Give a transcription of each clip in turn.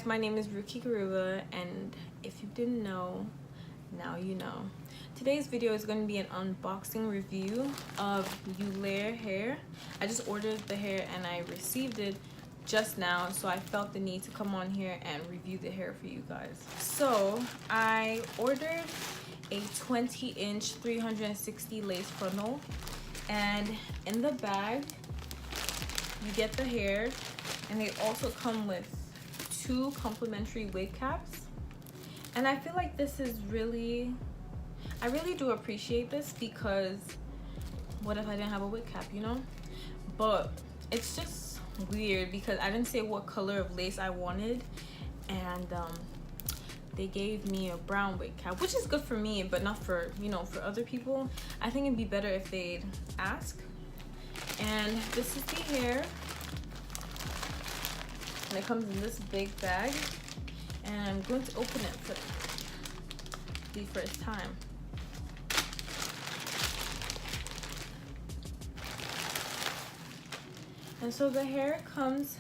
my name is Ruki Garuba, and if you didn't know, now you know. Today's video is going to be an unboxing review of Eullair hair. I just ordered the hair and I received it just now, so I felt the need to come on here and review the hair for you guys. So I ordered a 20-inch 360 lace frontal, and in the bag you get the hair, and they also come with 2 complimentary wig caps. And I feel like this is I really do appreciate this, because what if I didn't have a wig cap, you know? But it's just weird because I didn't say what color of lace I wanted, and they gave me a brown wig cap, which is good for me, but not for, you know, for other people. I think it'd be better if they'd ask. And this is the hair, and it comes in this big bag, and I'm going to open it for the first time. And so the hair comes,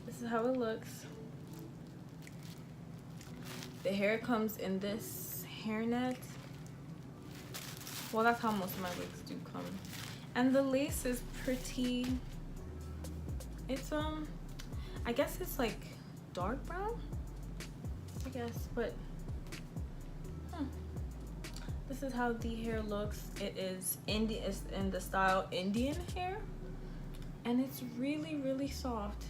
this is how it looks. The hair comes in this hairnet. Well, that's how most of my wigs do come. And the lace is pretty, it's I guess it's like dark brown, I guess, but this is how the hair looks. It is it's in the style Indian hair, and it's really soft.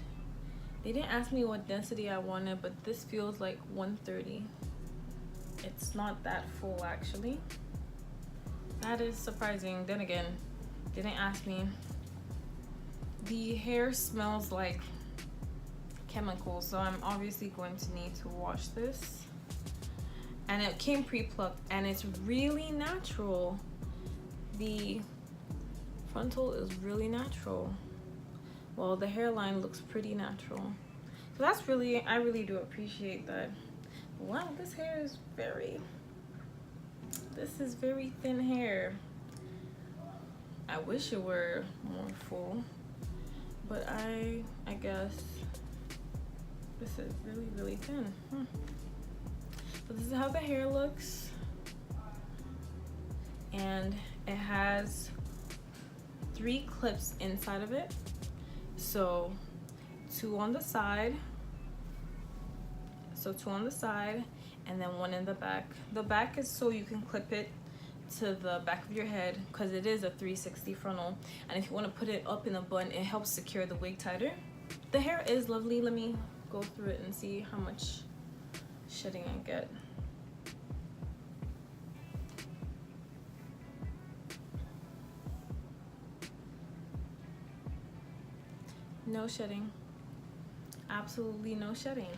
They didn't ask me what density I wanted, but this feels like 130. It's not that full, actually. That is surprising. Then again, they didn't ask me. The hair smells like chemicals, so I'm obviously going to need to wash this. And it came pre-plucked, and it's really natural. The frontal is really natural. Well, the hairline looks pretty natural. So that's I really do appreciate that. Wow, this hair is this is very thin hair. I wish it were more full, but I guess this is really thin. So this is how the hair looks, and it has 3 clips inside of it. So 2 on the side, and then 1 in the back. The back is so you can clip it to the back of your head, because it is a 360 frontal, and if you want to put it up in a bun, it helps secure the wig tighter. The hair is lovely. Let me go through it and see how much shedding I get. No shedding. Absolutely no shedding.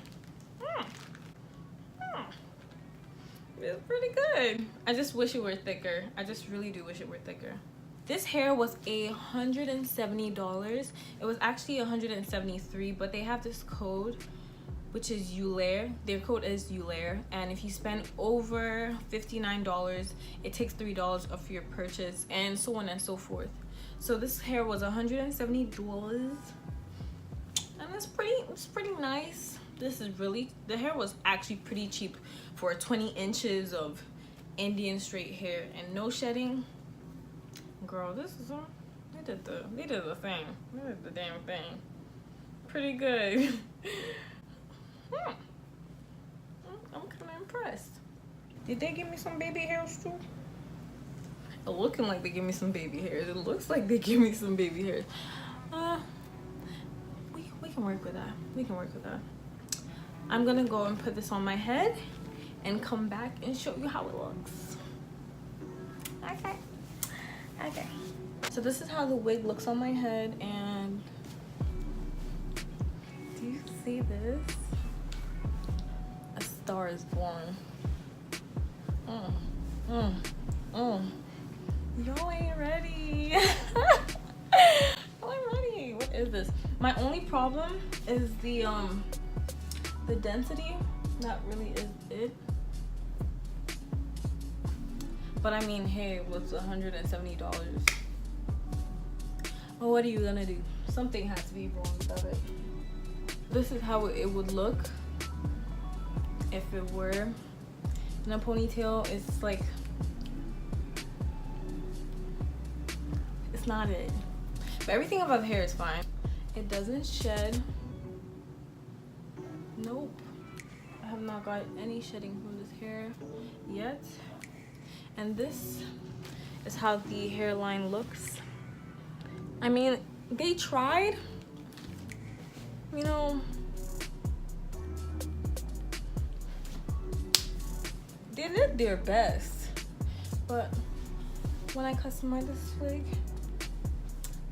It's pretty good. I just wish it were thicker. I just really do wish it were thicker. This hair was $170. It was actually $173, but they have this code, which is Eullair. Their code is Eullair, and if you spend over $59, it takes $3 off your purchase, and so on and so forth. So this hair was $170, and it's pretty nice. This is the hair was actually pretty cheap for 20 inches of Indian straight hair and no shedding. Girl, this is they did the thing. They did the damn thing. Pretty good. I'm kind of impressed. Did they give me some baby hairs too? It's looking like they give me some baby hairs. It looks like they give me some baby hairs. We can work with that. We can work with that. I'm gonna go and put this on my head and come back and show you how it looks. Okay. So this is how the wig looks on my head, and do you see this? A star is born. Y'all ain't ready. Y'all ain't ready. What is this? My only problem is the density. That really is it. But I mean, hey, it was $170. Well, what are you gonna do? Something has to be wrong about it. This is how it would look if it were in a ponytail, it's like, it's not it. But everything about the hair is fine. It doesn't shed. Nope. I have not got any shedding from this hair yet. And this is how the hairline looks. I mean, they tried, you know, they did their best, but when I customize this wig,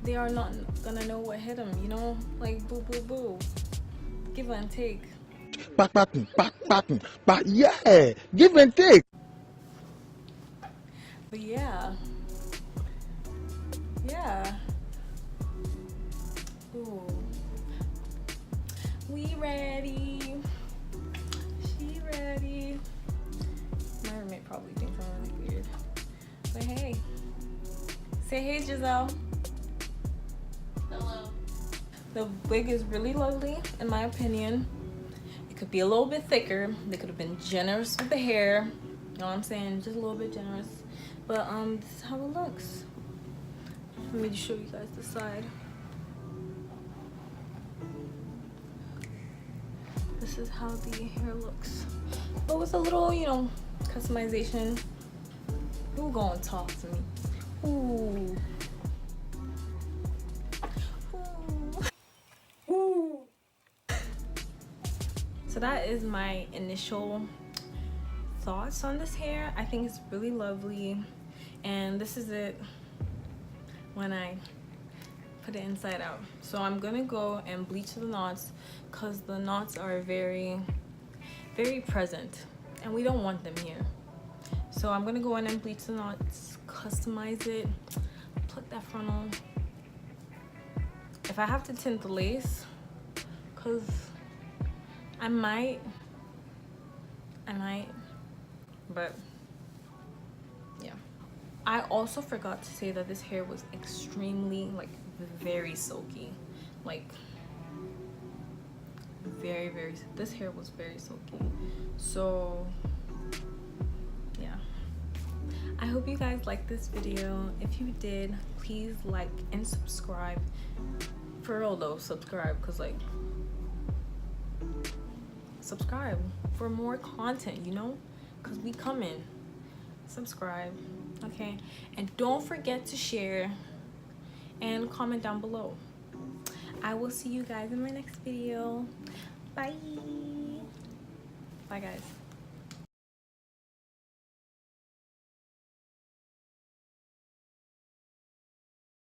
they are not gonna know what hit them, you know, like boo boo boo, give and take. But yeah, give and take. But yeah. Ooh. We ready. She ready. My roommate probably thinks I'm really weird. But hey. Say hey, Giselle. Hello. The wig is really lovely, in my opinion. It could be a little bit thicker. They could have been generous with the hair. You know what I'm saying? Just a little bit generous. But this is how it looks. Let me just show you guys the side. This is how the hair looks. But with a little, you know, customization. Who gonna talk to me? Ooh. Ooh. So that is my initial thoughts on this hair. I think it's really lovely, and this is it when I put it inside out. So I'm gonna go and bleach the knots because the knots are very present and we don't want them here. So I'm gonna go in and bleach the knots, customize it, put that frontal. If I have to tint the lace, because I might, but yeah. I also forgot to say that this hair was extremely, like, very silky. Like, this hair was very silky. So yeah, I hope you guys liked this video. If you did, please like and subscribe. For real though, subscribe, because like, subscribe for more content, you know, because we coming. Subscribe, okay? And don't forget to share and comment down below. I will see you guys in my next video. Bye. Bye guys.